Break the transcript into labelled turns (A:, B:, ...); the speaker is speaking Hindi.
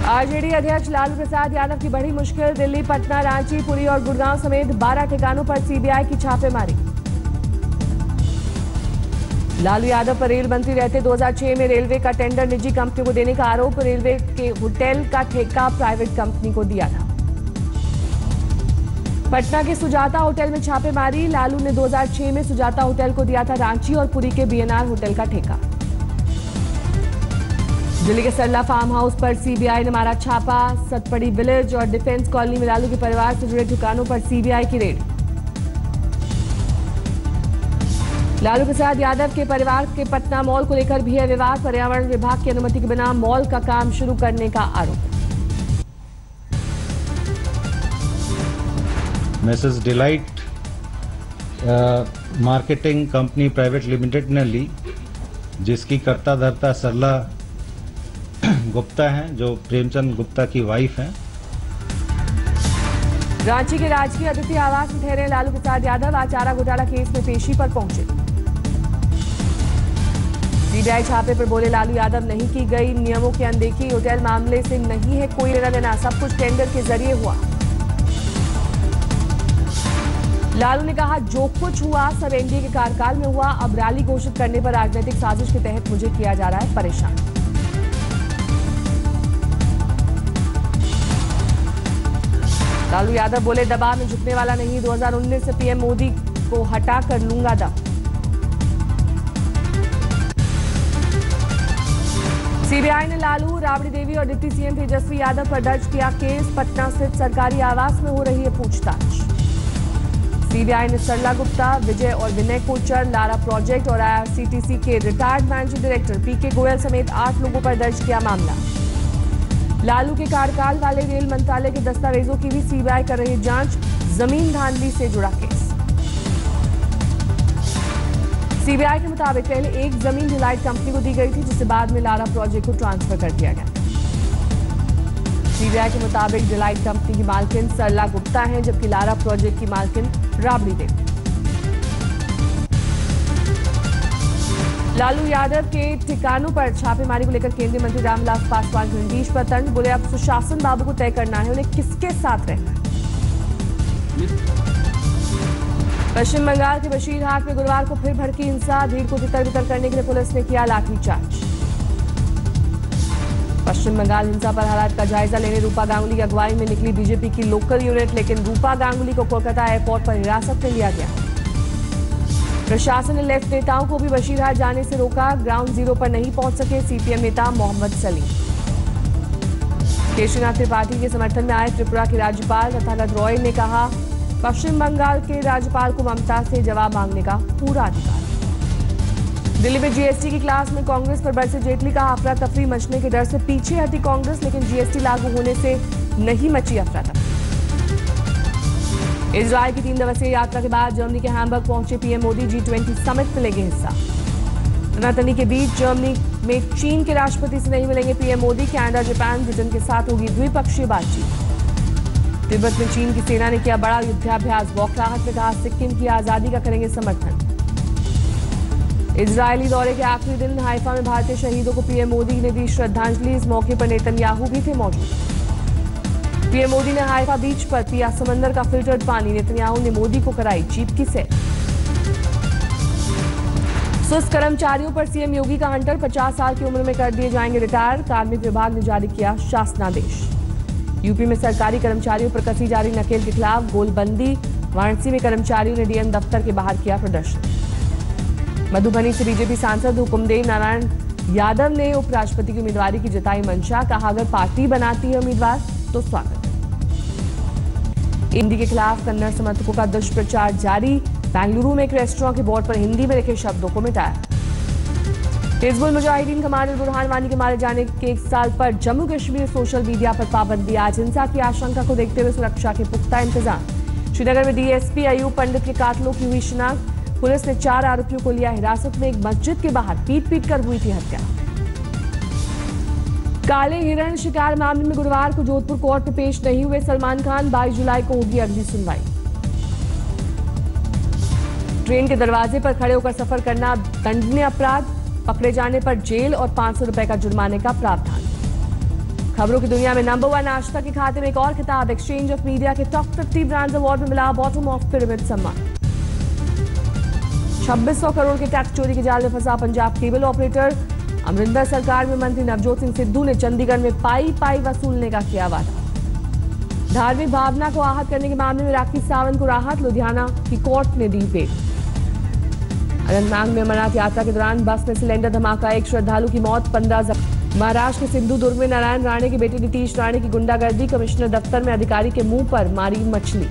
A: आरजेडी अध्यक्ष लालू प्रसाद यादव की बड़ी मुश्किल। दिल्ली, पटना, रांची, पुरी और गुड़गांव समेत 12 ठिकानों पर सीबीआई की छापेमारी। लालू यादव पर रेल मंत्री रहते 2006 में रेलवे का टेंडर निजी कंपनी को देने का आरोप। रेलवे के होटल का ठेका प्राइवेट कंपनी को दिया था। पटना के सुजाता होटल में छापेमारी। लालू ने 2006 में सुजाता होटल को दिया था रांची और पुरी के बीएनआर होटल का ठेका। दिल्ली के सरला फार्म हाउस पर सीबीआई ने मारा छापा। सतपड़ी विलेज और डिफेंस कॉलोनी में लालू के परिवार से जुड़े ठिकानों पर सीबीआई की रेड। लालू प्रसाद यादव के परिवार के पटना मॉल को लेकर भी है विवाद। पर्यावरण विभाग की अनुमति के बिना मॉल का काम शुरू करने का आरोप।
B: Mrs. Delight marketing company private limited ने ली, जिसकी कर्ता धर्ता सरला गुप्ता हैं, जो प्रेमचंद गुप्ता की वाइफ हैं।
A: रांची के राजकीय अतिथि आवास में ठहरे लालू प्रसाद यादव आज चारा घोटाला केस में पेशी पर पहुंचे। सीबीआई छापे पर बोले लालू यादव, नहीं की गई नियमों की अनदेखी। होटल मामले से नहीं है कोई लेना देना, सब कुछ टेंडर के जरिए हुआ। लालू ने कहा, जो कुछ हुआ सब एनडीए के कार्यकाल में हुआ। अब रैली घोषित करने पर राजनीतिक साजिश के तहत मुझे किया जा रहा है परेशान। लालू यादव बोले, दबाव में झुकने वाला नहीं। 2019 से पीएम मोदी को हटा कर लूंगा दम। सीबीआई ने लालू, राबड़ी देवी और डिप्टी सीएम तेजस्वी यादव पर दर्ज किया केस। पटना स्थित सरकारी आवास में हो रही है पूछताछ। सीबीआई ने सरला गुप्ता, विजय और विनय कोचर, लारा प्रोजेक्ट और आईआरसीटीसी के रिटायर्ड मैनेजिंग डायरेक्टर पीके गोयल समेत 8 लोगों पर दर्ज किया मामला। लालू के कार्यकाल वाले रेल मंत्रालय के दस्तावेजों की भी सीबीआई कर रही जांच। जमीन धांधली से जुड़ा केस। सीबीआई के मुताबिक पहले एक जमीन डिलाइट कंपनी को दी गई थी, जिसे बाद में लारा प्रोजेक्ट को ट्रांसफर कर दिया गया। सीबीआई के मुताबिक डिलाइट कंपनी की मालकिन सरला गुप्ता है, जबकि लारा प्रोजेक्ट की मालकिन राबड़ी देवी। लालू यादव के ठिकानों पर छापेमारी को लेकर केंद्रीय मंत्री रामविलास पासवान की नीतीश पर तंज। बोले, अब सुशासन बाबू को तय करना है उन्हें किसके साथ रहना है। पश्चिम बंगाल के बशीरहाट में गुरुवार को फिर भड़की हिंसा। भीड़ को तितर बितर करने के लिए पुलिस ने किया लाठीचार्ज। पश्चिम बंगाल हिंसा पर हालात का जायजा लेने रूपा गांगुली की अगुवाई में निकली बीजेपी की लोकल यूनिट, लेकिन रूपा गांगुली को कोलकाता एयरपोर्ट पर हिरासत में लिया गया। प्रशासन ने लेफ्ट नेताओं को भी बशीरहाट जाने से रोका। ग्राउंड जीरो पर नहीं पहुंच सके सीपीएम नेता मोहम्मद सलीम। केशरीनाथ त्रिपाठी के समर्थन में आए त्रिपुरा के राज्यपाल तथागत रॉय ने कहा, पश्चिम बंगाल के राज्यपाल को ममता से जवाब मांगने का पूरा अधिकार। दिल्ली में जीएसटी की क्लास में कांग्रेस पर बरसे जेटली का अफरा तफरी मचने के डर से पीछे हटी कांग्रेस, लेकिन जीएसटी लागू होने से नहीं मची अफरा तफरी। इजरायल की 3 दिवसीय यात्रा के बाद जर्मनी के हैम्बर्ग पहुंचे पीएम मोदी। G20 समिट में लेंगे हिस्सा। तनातनी के बीच जर्मनी में चीन के राष्ट्रपति से नहीं मिलेंगे PM Modi. Canada, Japan, Britain के साथ होगी द्विपक्षीय बातचीत। तिब्बत में चीन की सेना ने किया बड़ा युद्धाभ्यास। बौखलाहट में कहा, सिक्किम की आजादी का करेंगे समर्थन। इजरायली दौरे के आखिरी दिन हाइफा में भारतीय शहीदों को पीएम मोदी ने दी श्रद्धांजलि। इस मौके पर नेतन्याहू भी थे मौजूद। पीएम मोदी ने हाइफा बीच पर पिया समंदर का फिल्टर्ड पानी। नेतन्याहू ने मोदी को कराई जीप की सैर। सुस्त कर्मचारियों पर सीएम योगी का हंटर। 50 साल की उम्र में कर दिए जाएंगे रिटायर। कार्मिक विभाग ने जारी किया शासनादेश। यूपी में सरकारी कर्मचारियों पर कसी जा रही नकेल के खिलाफ गोलबंदी। वाराणसी में कर्मचारियों ने डीएम दफ्तर के बाहर किया प्रदर्शन। मधुबनी से बीजेपी सांसद हुकुमदेव नारायण यादव ने उपराष्ट्रपति की उम्मीदवारी की जताई मंशा। कहा, अगर पार्टी बनाती है उम्मीदवार तो स्वागत। हिंदी के खिलाफ कन्नड़ समर्थकों का दुष्प्रचार जारी। बेंगलुरु में एक रेस्टोरेंट के बोर्ड पर हिंदी में लिखे शब्दों को मिटाया। हिजबुल मुजाहिदीन कमांडर बुरहान वानी के मारे जाने के 1 साल पर जम्मू कश्मीर सोशल मीडिया पर पाबंदी। आज हिंसा की आशंका को देखते हुए सुरक्षा के पुख्ता इंतजाम। श्रीनगर में डीएसपी अयूब पंडित के कातलों की हुई शिनाख्त। पुलिस ने 4 आरोपियों को लिया हिरासत में। एक मस्जिद के बाहर पीट कर हुई थी हत्या। काले हिरण शिकार मामले में गुरुवार को जोधपुर कोर्ट में पेश नहीं हुए सलमान खान। 22 जुलाई को होगी अगली सुनवाई। ट्रेन के दरवाजे पर खड़े होकर सफर करना दंडनीय अपराध। पकड़े जाने पर जेल और 500 रुपए का जुर्माने का प्रावधान। खबरों की दुनिया में नंबर 1 आज तक के खाते में एक और खिताब। एक्सचेंज ऑफ मीडिया के टॉप 50 ब्रांड्स अवार्ड में मिला बॉटम ऑफ पिरामिड सम्मान। 2600 करोड़ के टैक्स चोरी के जाल में फंसा पंजाब केबल ऑपरेटर। अमरिंदर सरकार में मंत्री नवजोत सिंह सिद्धू ने चंडीगढ़ में पाई वसूलने का किया वादा। धार्मिक भावना को आहत करने के मामले में राखी सावंत को राहत, लुधियाना की कोर्ट ने दी बेल। अनंतनाग में अमरनाथ यात्रा के दौरान बस में सिलेंडर धमाका, एक श्रद्धालु की मौत, 15 जख्मी। महाराष्ट्र के सिंधुदुर्ग में नारायण राणे के बेटे नीतीश राणे की गुंडागर्दी, कमिश्नर दफ्तर में अधिकारी के मुंह पर मारी मछली।